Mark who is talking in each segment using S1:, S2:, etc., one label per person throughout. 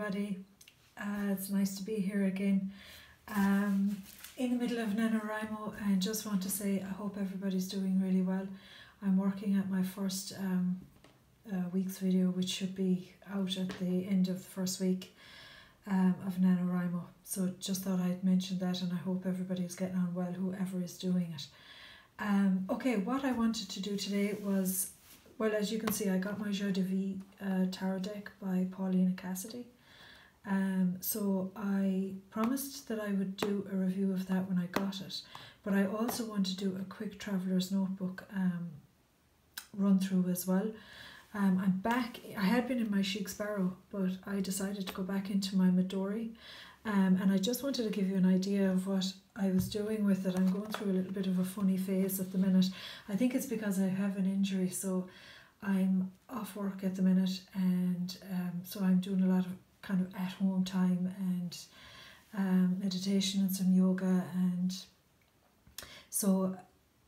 S1: everybody. It's nice to be here again. In the middle of NaNoWriMo, and just want to say I hope everybody's doing really well. I'm working at my first week's video, which should be out at the end of the first week of NaNoWriMo. So just thought I'd mention that, and I hope everybody's getting on well, whoever is doing it. Okay, what I wanted to do today was, well, as you can see, I got my Joie tarot deck by Paulina Cassidy. So I promised that I would do a review of that when I got it, but I also want to do a quick Traveller's Notebook run through as well. I'm back. I had been in my Chic Sparrow, but I decided to go back into my Midori, and I just wanted to give you an idea of what I was doing with it. I'm going through a little bit of a funny phase at the minute. I think it's because I have an injury, so I'm off work at the minute, and so I'm doing a lot of kind of at home time and meditation and some yoga, and so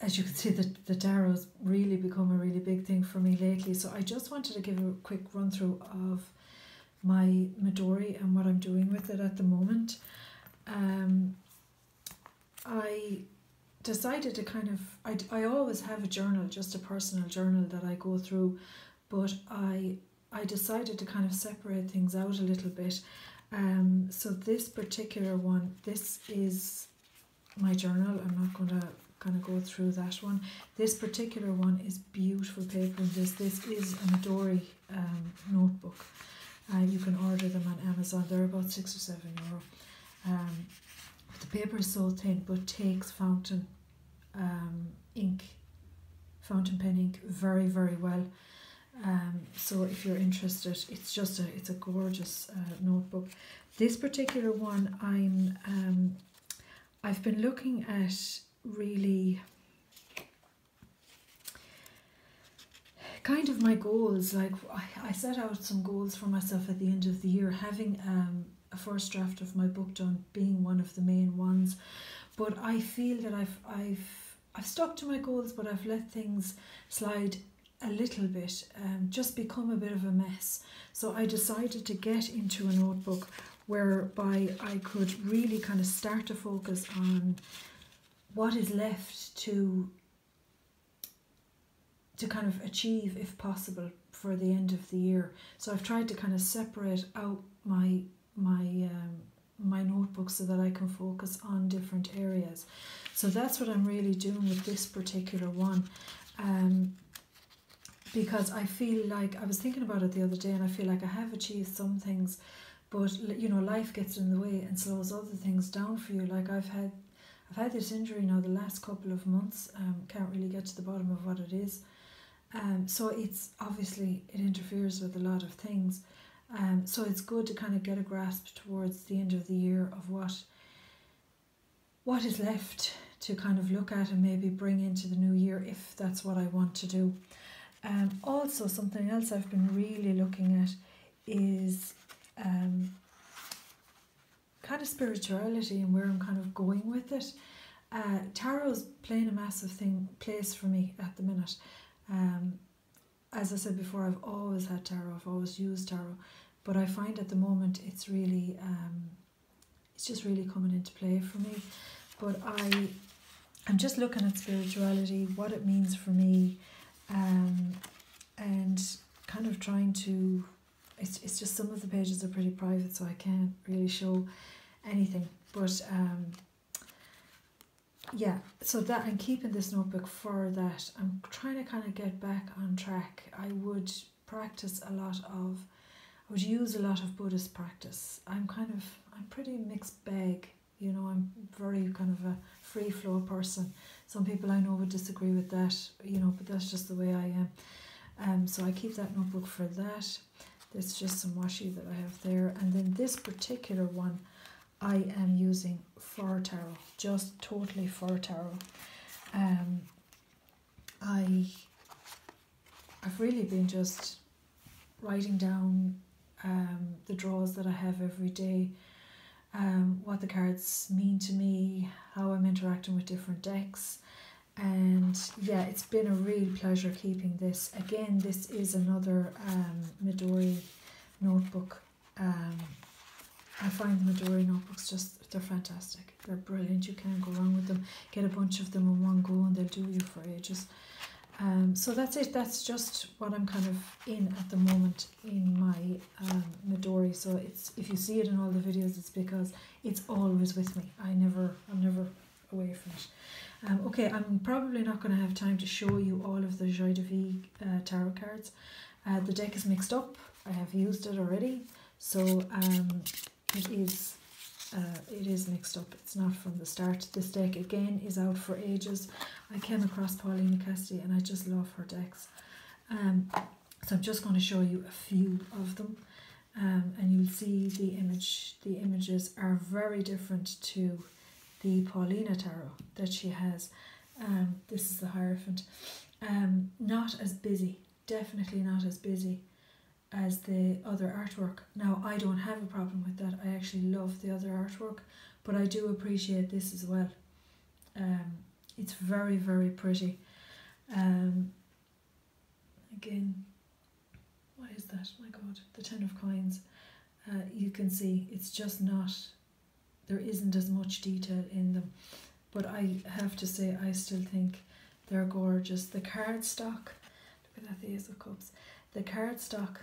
S1: as you can see, the tarot's really become a really big thing for me lately. So I just wanted to give a quick run through of my Midori and what I'm doing with it at the moment. I decided to kind of, I always have a journal, just a personal journal that I go through, but I decided to kind of separate things out a little bit. So this particular one, this is my journal. I'm not going to kind of go through that one. This particular one is beautiful paper, and this is a Midori notebook. You can order them on Amazon. They're about €6 or €7. The paper is so thin, but takes fountain ink, fountain pen ink very, very well. So if you're interested, it's a gorgeous notebook. This particular one, I've been looking at really kind of my goals. Like I set out some goals for myself at the end of the year, having a first draft of my book done being one of the main ones. But I feel that I've stuck to my goals, but I've let things slide a little bit, just become a bit of a mess. So I decided to get into a notebook whereby I could really kind of start to focus on what is left to kind of achieve, if possible, for the end of the year. So I've tried to kind of separate out my notebook so that I can focus on different areas. So that's what I'm really doing with this particular one. Because I feel like, I was thinking about it the other day, and I feel like I have achieved some things, but you know, life gets in the way and slows other things down for you. Like I've had this injury now the last couple of months. Can't really get to the bottom of what it is. So it's obviously, it interferes with a lot of things. So it's good to kind of get a grasp towards the end of the year of what is left to kind of look at and maybe bring into the new year, if that's what I want to do. Also, something else I've been really looking at is kind of spirituality and where I'm kind of going with it. Tarot's playing a massive place for me at the minute. As I said before, I've always had tarot, I've always used tarot, but I find at the moment it's really, it's just really coming into play for me. But I'm just looking at spirituality, what it means for me, and kind of trying to, it's just some of the pages are pretty private, so I can't really show anything, but yeah, so that I'm keeping this notebook for that. I'm trying to kind of get back on track. I would use a lot of Buddhist practice. I'm pretty mixed bag, you know. I'm very kind of a free flow person. Some people I know would disagree with that, you know, but that's just the way I am. So I keep that notebook for that. There's just some washi that I have there, and then this particular one I am using for tarot, just totally for tarot. I've really been just writing down the draws that I have every day, what the cards mean to me, how I'm interacting with different decks, and yeah, it's been a real pleasure keeping this. Again, this is another Midori notebook. I find the Midori notebooks just, they're fantastic. They're brilliant. You can't go wrong with them. Get a bunch of them in one go and they'll do you for ages. So that's it. That's just what I'm kind of in at the moment in my Midori. So it's, if you see it in all the videos, it's because it's always with me. I'm never away from it. Okay, I'm probably not going to have time to show you all of the Joie de Vivre tarot cards. The deck is mixed up. I have used it already, so it is mixed up. It's not from the start. This deck again is out for ages. I came across Paulina Cassidy and I just love her decks. So I'm just going to show you a few of them, and you'll see the images are very different to the Paulina tarot that she has. This is the Hierophant. Not as busy, definitely not as busy as the other artwork. Now, I don't have a problem with that. I actually love the other artwork, but I do appreciate this as well. It's very, very pretty. Again, what is that? My God, the 10 of coins. You can see it's just not, there isn't as much detail in them, but I have to say I still think they're gorgeous. The cardstock, look at that, the Ace of Cups. The cardstock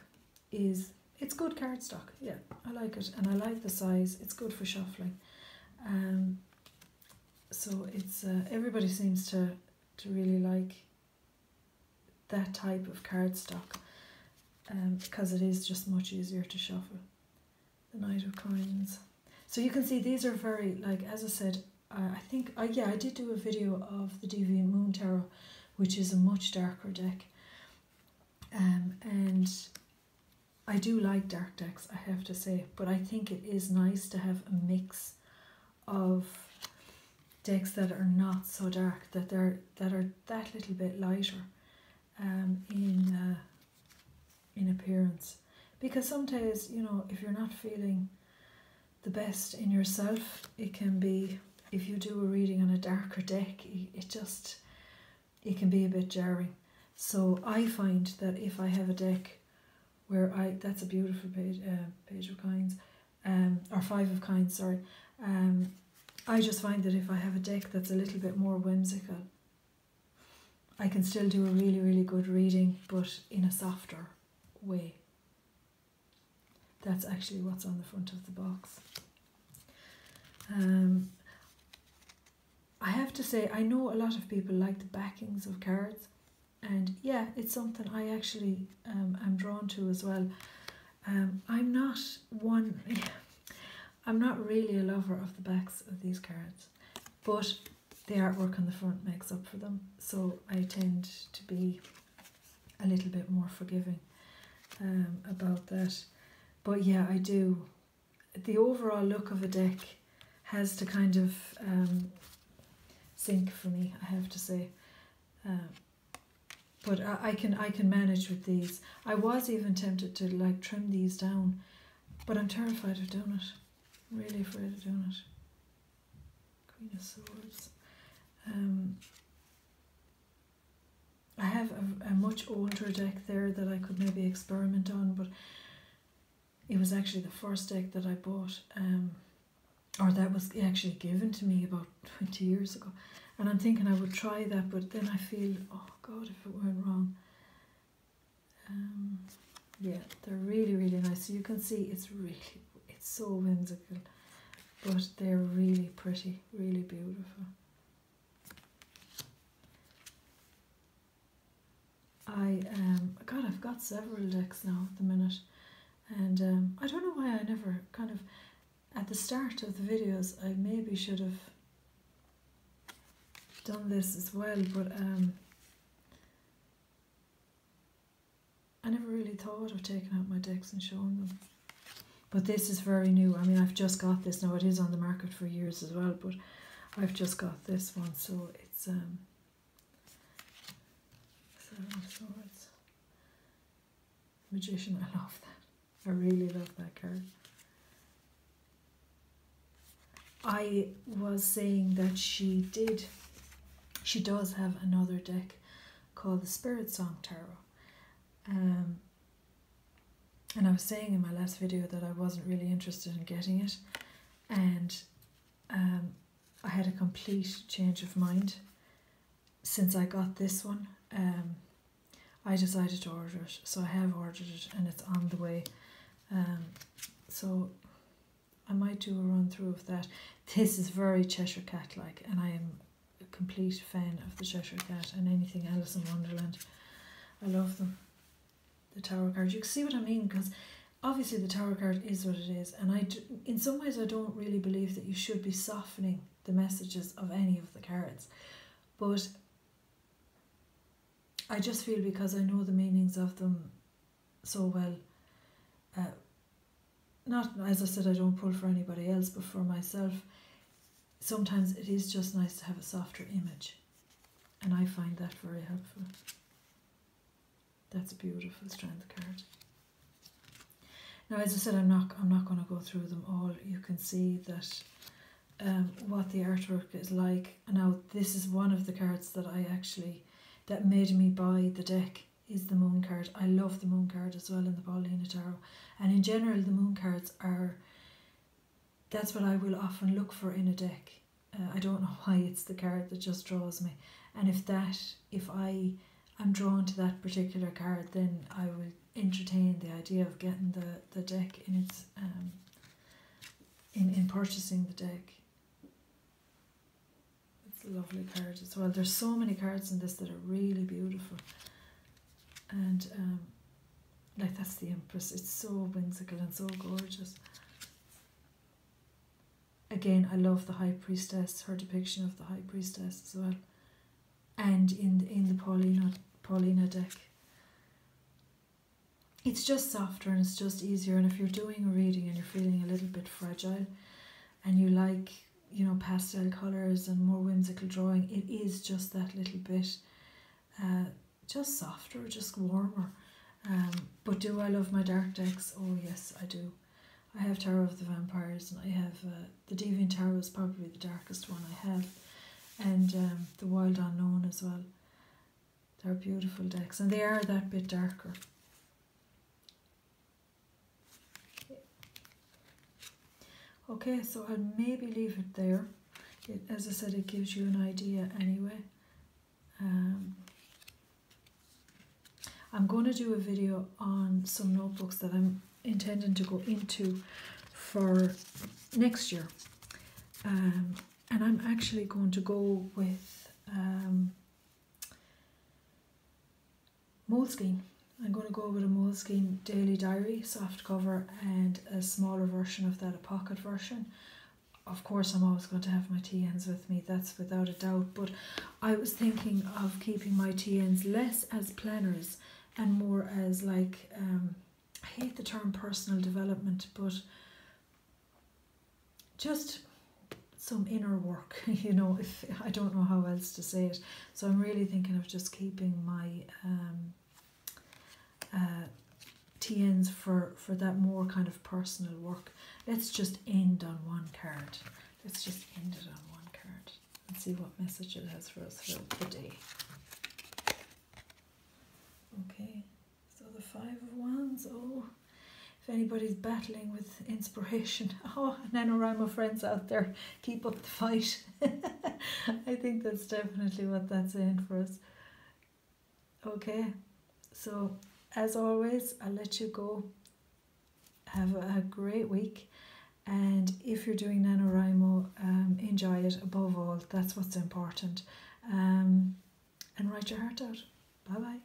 S1: it's good cardstock. Yeah, I like it, and I like the size. It's good for shuffling. So it's everybody seems to really like that type of cardstock, because it is just much easier to shuffle. The Knight of Coins. So you can see these are very, like, as I said, I think I did do a video of the Deviant Moon Tarot, which is a much darker deck, and I do like dark decks, I have to say, but I think it is nice to have a mix of decks that are not so dark, that are that little bit lighter in appearance, because sometimes, you know, if you're not feeling the best in yourself, it can be, if you do a reading on a darker deck, it can be a bit jarring. So I find that if I have a deck where that's a beautiful page of coins, or 5 of coins, sorry. I just find that if I have a deck that's a little bit more whimsical, I can still do a really, really good reading, but in a softer way. That's actually what's on the front of the box. I have to say, I know a lot of people like the backings of cards, and yeah, it's something I actually am drawn to as well. I'm not really a lover of the backs of these cards, but the artwork on the front makes up for them, so I tend to be a little bit more forgiving about that. But yeah, I do. The overall look of a deck has to kind of sink for me, I have to say. But I can manage with these. I was even tempted to like trim these down, but I'm terrified of doing it. I'm really afraid of doing it. Queen of Swords. I have a much older deck there that I could maybe experiment on, but it was actually the first deck that I bought, or that was actually given to me about 20 years ago. And I'm thinking I would try that, but then I feel, oh God, if it went wrong. Yeah, they're really, really nice. So you can see it's so whimsical, but they're really pretty, really beautiful. I've got several decks now at the minute, and I don't know why I never kind of, at the start of the videos, I maybe should have done this as well, but I never really thought of taking out my decks and showing them. But this is very new. I mean, I've just got this now. It is on the market for years as well, but I've just got this one, so it's Seven of Swords. Magician, I love that. I really love that card. I was saying that she does have another deck called the Spirit Song Tarot. And I was saying in my last video that I wasn't really interested in getting it, and I had a complete change of mind since I got this one. I decided to order it, so I have ordered it and it's on the way. So I might do a run through of that. This is very Cheshire Cat-like, and I am a complete fan of the Cheshire Cat and anything Alice in Wonderland. I love them. The Tower card, you can see what I mean, because obviously the Tower card is what it is, and in some ways I don't really believe that you should be softening the messages of any of the cards, but I just feel, because I know the meanings of them so well, not, as I said, I don't pull for anybody else, but for myself, sometimes it is just nice to have a softer image, and I find that very helpful. That's a beautiful strength card. Now, as I said, I'm not going to go through them all. You can see that what the artwork is like. Now, this is one of the cards that that made me buy the deck, is the Moon card. I love the Moon card as well in the Paulina Tarot. And in general, the Moon cards that's what I will often look for in a deck. I don't know why, it's the card that just draws me. And if I am drawn to that particular card, then I will entertain the idea of getting the deck in its in purchasing the deck. It's a lovely card as well. There's so many cards in this that are really beautiful, and like, that's the Empress. It's so whimsical and so gorgeous. Again, I love the High Priestess, her depiction of the High Priestess as well, and in the Paulina deck. It's just softer and it's just easier. And if you're doing a reading and you're feeling a little bit fragile and you like, you know, pastel colours and more whimsical drawing, it is just that little bit just softer, just warmer. But do I love my dark decks? Oh yes, I do. I have Tarot of the Vampires, and I have the Deviant Tarot is probably the darkest one I have, and the Wild Unknown as well. They're beautiful decks, and they are that bit darker. Okay, so I'll maybe leave it there. As I said, it gives you an idea anyway. I'm going to do a video on some notebooks that I'm intending to go into for next year. And I'm actually going to go with Moleskine. I'm going to go with a Moleskine Daily Diary soft cover and a smaller version of that, a pocket version. Of course, I'm always going to have my TNs with me, that's without a doubt, but I was thinking of keeping my TNs less as planners and more as like, I hate the term personal development, but just some inner work, you know, if I don't know how else to say it. So I'm really thinking of just keeping my TNs for that more kind of personal work. Let's just end on one card. Let's just end it on one card and see what message it has for us for the day. Okay, so the Five of Wands. Oh, if anybody's battling with inspiration, oh, NaNoWriMo friends out there, keep up the fight. I think that's definitely what that's saying for us. Okay, so as always, I'll let you go. Have a great week, and if you're doing NaNoWriMo, enjoy it above all. That's what's important. And write your heart out. Bye bye.